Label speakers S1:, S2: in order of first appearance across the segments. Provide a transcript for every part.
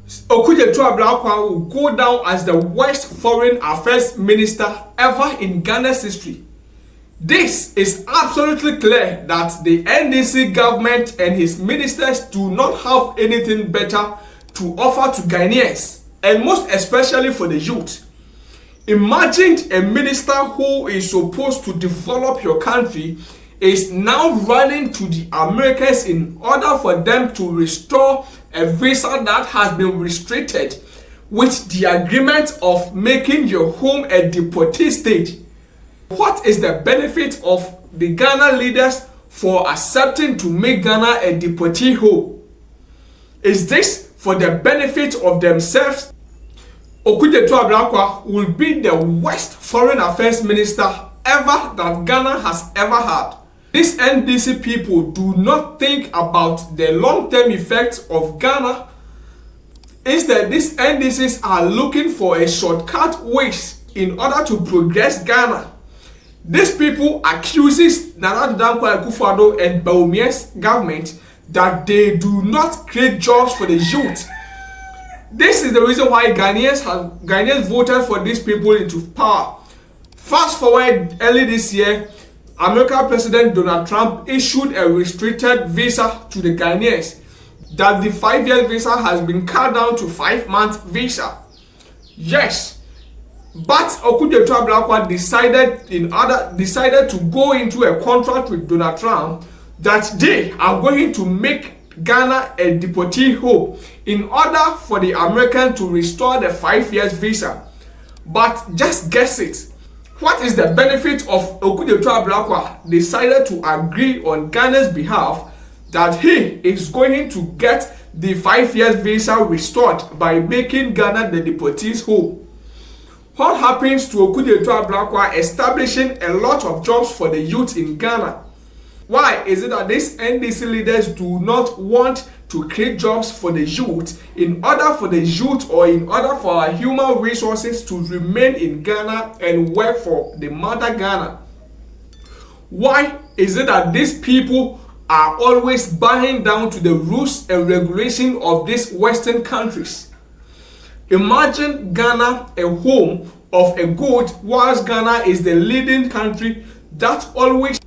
S1: Ablakwa will go down as the worst foreign affairs minister ever in Ghana's history. This is absolutely clear that the NDC government and his ministers do not have anything better to offer to Ghanaians, and most especially for the youth. Imagine a minister who is supposed to develop your country is now running to the Americans in order for them to restore a visa that has been restricted with the agreement of making your home a deportee state. What is the benefit of the Ghana leaders for accepting to make Ghana a deportee home? Is this for the benefit of themselves? Ablakwa will be the worst foreign affairs minister ever that Ghana has ever had. These NDC people do not think about the long-term effects of Ghana. Instead, these NDCs are looking for a shortcut ways in order to progress Ghana. These people accuses Nana Dankwa Akufo-Addo and Mahama'S government that they do not create jobs for the youth. This is the reason why Ghanaians voted for these people into power. Fast forward early this year, American President Donald Trump issued a restricted visa to the Ghanaians, that the 5-year visa has been cut down to 5-month visa. Yes, but Ablakwa decided to go into a contract with Donald Trump that they are going to make Ghana a deportee home in order for the American to restore the 5 years visa. But just guess it. What is the benefit of Ablakwa decided to agree on Ghana's behalf that he is going to get the 5 years visa restored by making Ghana the deportees home? What happens to Ablakwa establishing a lot of jobs for the youth in Ghana? Why is it that these NDC leaders do not want to create jobs for the youth in order for the youth or in order for our human resources to remain in Ghana and work for the mother Ghana? Why is it that these people are always bowing down to the rules and regulation of these Western countries? Imagine Ghana a home of a gold, whilst Ghana is the leading country that always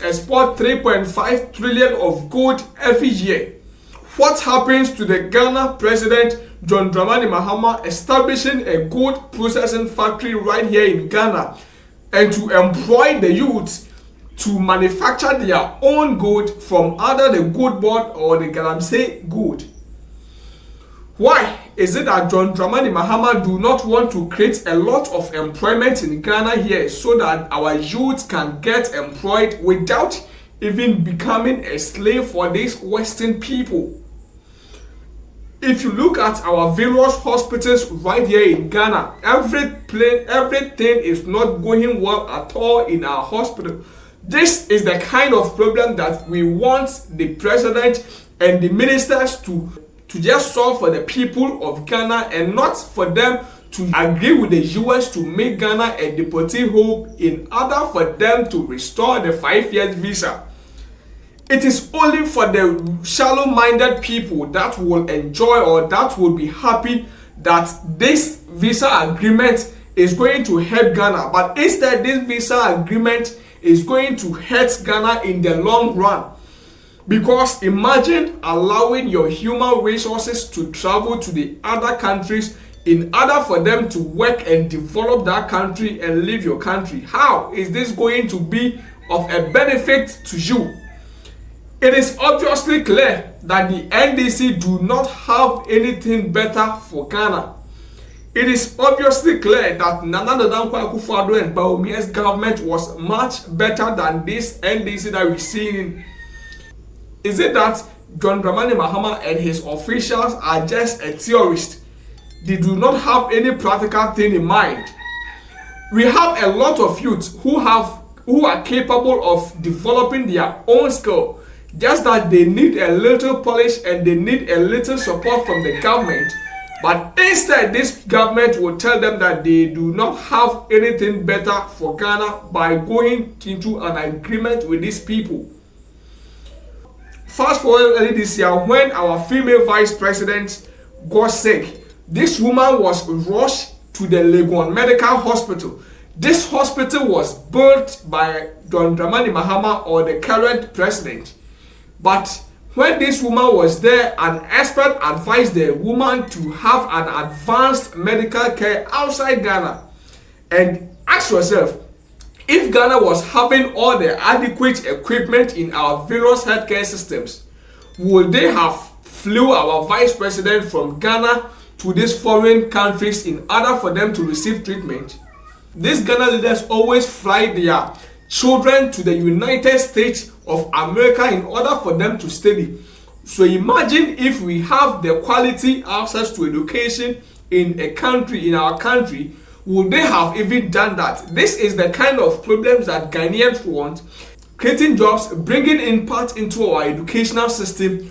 S1: export 3.5 trillion of gold every year. What happens to the Ghana president John Dramani Mahama establishing a gold processing factory right here in Ghana and to employ the youth to manufacture their own gold from either the gold board or the Galamsey gold? Why is it that John Dramani Mahama do not want to create a lot of employment in Ghana here so that our youth can get employed without even becoming a slave for these Western people? If you look at our various hospitals right here in Ghana, everything is not going well at all in our hospital. This is the kind of problem that we want the president and the ministers to just solve for the people of Ghana, and not for them to agree with the US to make Ghana a deportee home in order for them to restore the 5 years visa. It is only for the shallow-minded people that will enjoy or that will be happy that this visa agreement is going to help Ghana. But instead, this visa agreement is going to hurt Ghana in the long run. Because imagine allowing your human resources to travel to the other countries in order for them to work and develop that country and leave your country. How is this going to be of a benefit to you? It is obviously clear that the NDC do not have anything better for Ghana. It is obviously clear that Nana Dankwa Akufo-Addo and Mahama'S government was much better than this NDC that we're seeing. Is it that John Dramani Mahama and his officials are just a theorist? They do not have any practical thing in mind. We have a lot of youth who are capable of developing their own skill, just that they need a little polish and they need a little support from the government. But instead, this government will tell them that they do not have anything better for Ghana by going into an agreement with these people. Fast forward early this year, when our female vice president got sick, this woman was rushed to the Legon Medical Hospital. This hospital was built by John Dramani Mahama, or the current president. But when this woman was there, an expert advised the woman to have an advanced medical care outside Ghana. And ask yourself, if Ghana was having all the adequate equipment in our various healthcare systems, would they have flew our vice president from Ghana to these foreign countries in order for them to receive treatment? These Ghana leaders always fly their children to the United States of America in order for them to study. So imagine if we have the quality access to education in a country, in our country, would they have even done that? This is the kind of problems that Ghanaians want. Creating jobs, bringing in part into our educational system,